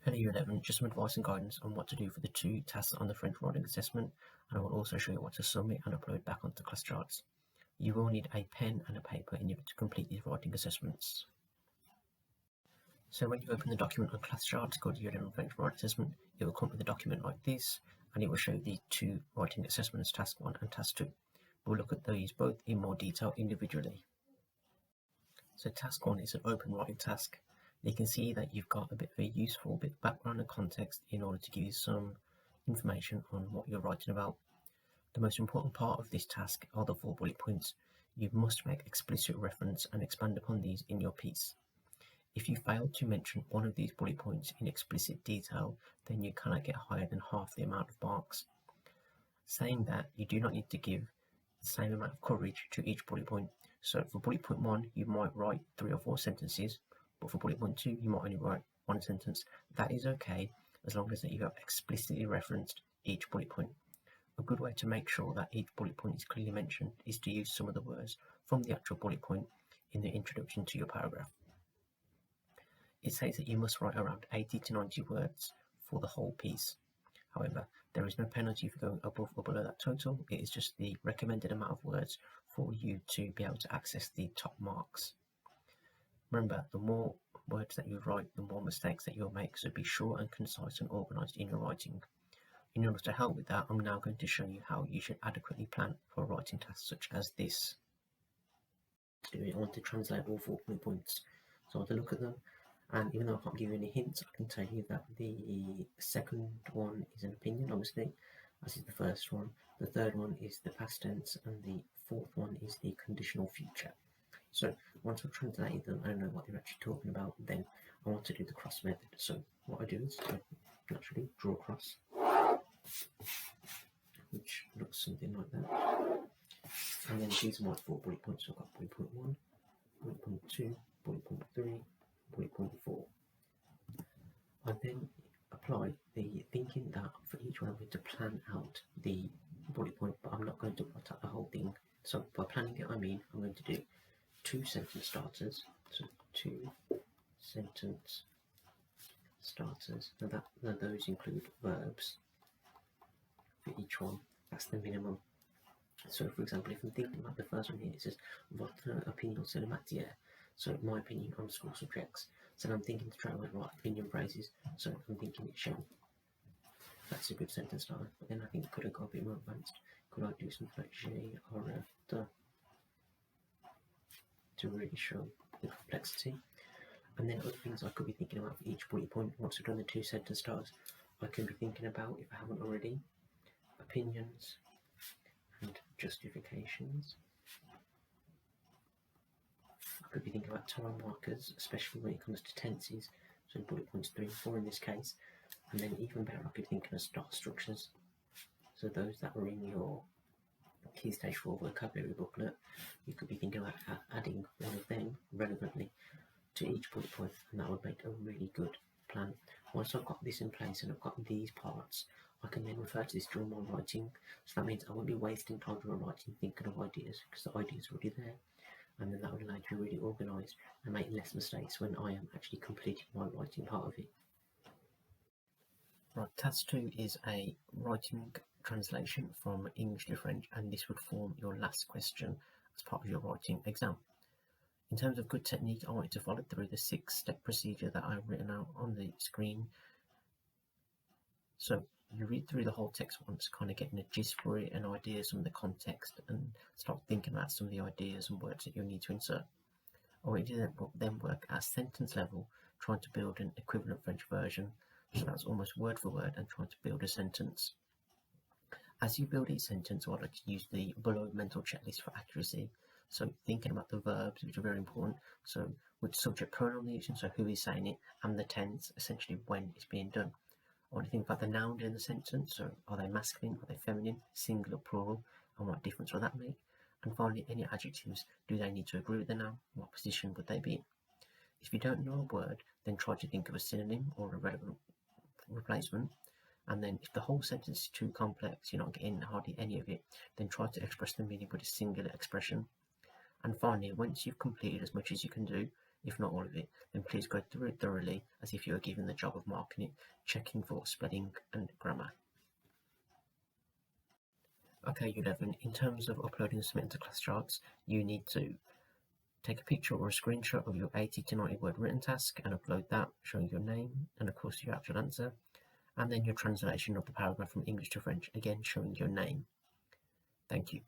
Hello Year 11, just some advice and guidance on what to do for the two tasks on the French writing assessment, and I will also show you what to submit and upload back onto class charts. You will need a pen and a paper in order to complete these writing assessments. So when you open the document on class charts called Year 11 French writing assessment, it will come with a document like this, and it will show the two writing assessments, task 1 and task 2. We'll look at these both in more detail individually. So task 1 is an open writing task. You can see that you've got a bit of a useful bit of background and context in order to give you some information on what you're writing about. The most important part of this task are the 4 bullet points. You must make explicit reference and expand upon these in your piece. If you fail to mention one of these bullet points in explicit detail, then you cannot get higher than half the amount of marks. Saying that, you do not need to give the same amount of coverage to each bullet point. So for bullet point 1, you might write 3 or 4 sentences, but for bullet point 2, you might only write 1 sentence. That is okay, as long as you have explicitly referenced each bullet point. A good way to make sure that each bullet point is clearly mentioned is to use some of the words from the actual bullet point in the introduction to your paragraph. It says that you must write around 80 to 90 words for the whole piece. However, there is no penalty for going above or below that total. It is just the recommended amount of words for you to be able to access the top marks. Remember, the more words that you write, the more mistakes that you'll make, so be short and concise and organised in your writing. In order to help with that, I'm now going to show you how you should adequately plan for writing tasks such as this. I want to translate all 4 bullet points, so I want to look at them, and even though I can't give you any hints, I can tell you that the second one is an opinion, obviously, as is the first one. The third one is the past tense, and the fourth one is the conditional future. So once I've translated them, I know what they're actually talking about, then I want to do the cross method. So what I do is I naturally draw a cross, which looks something like that. And then these are my 4 bullet points. So I've got bullet point 1, bullet point 2, bullet point 3, bullet point 4. I then apply the thinking that for each one I'm going to plan out the bullet point, but I'm not going to write out the whole thing. So by planning it, I mean I'm going to do 2 sentence starters, so 2 sentence starters. Now those include verbs for each one. That's the minimum. So for example, if I'm thinking about the first one here, it says votre opinion sur la matière, so my opinion on school subjects. So I'm thinking to try to write opinion phrases, so I'm thinking it shall. That's a good sentence starter. But then I think, could I go a bit more advanced? Could I do something like j'ai horreur to really show the complexity? And then other things I could be thinking about for each bullet point. Once I've done the 2 sentence starters, I can be thinking about, if I haven't already, opinions and justifications. I could be thinking about time markers, especially when it comes to tenses, so bullet points 3 and 4 in this case. And then even better, I could be thinking of start structures, so those that are in your Key Stage 4 vocabulary booklet. You could be thinking about adding one of them relevantly to each bullet point, and that would make a really good plan. Once I've got this in place and I've got these parts, I can then refer to this during my writing. So that means I won't be wasting time during writing thinking of ideas, because the ideas are already there, and then that would allow you to be really organised and make less mistakes when I am actually completing my writing part of it. Right, task 2 is a writing translation from English to French, and this would form your last question as part of your writing exam. In terms of good technique, I want you to follow through the 6-step procedure that I've written out on the screen. So you read through the whole text once, kind of getting a gist for it, an idea, some of the context, and start thinking about some of the ideas and words that you'll need to insert. I want you to then work at sentence level, trying to build an equivalent French version. So that's almost word for word, and trying to build a sentence. As you build each sentence, I would like to use the below mental checklist for accuracy. So thinking about the verbs, which are very important. So with subject pronoun using, so who is saying it, and the tense, essentially when it's being done. I want to think about the noun in the sentence. So are they masculine, are they feminine, singular, plural, and what difference will that make? And finally, any adjectives, do they need to agree with the noun? What position would they be in? If you don't know a word, then try to think of a synonym or a relevant replacement. And then if the whole sentence is too complex, you're not getting hardly any of it, then try to express the meaning with a singular expression. And finally, once you've completed as much as you can do, if not all of it, then please go through it thoroughly as if you were given the job of marking it, checking for spelling and grammar. Okay, Y11, in terms of uploading and submitting to class charts, you need to take a picture or a screenshot of your 80 to 90 word written task and upload that, showing your name and of course your actual answer, and then your translation of the paragraph from English to French, again showing your name. Thank you.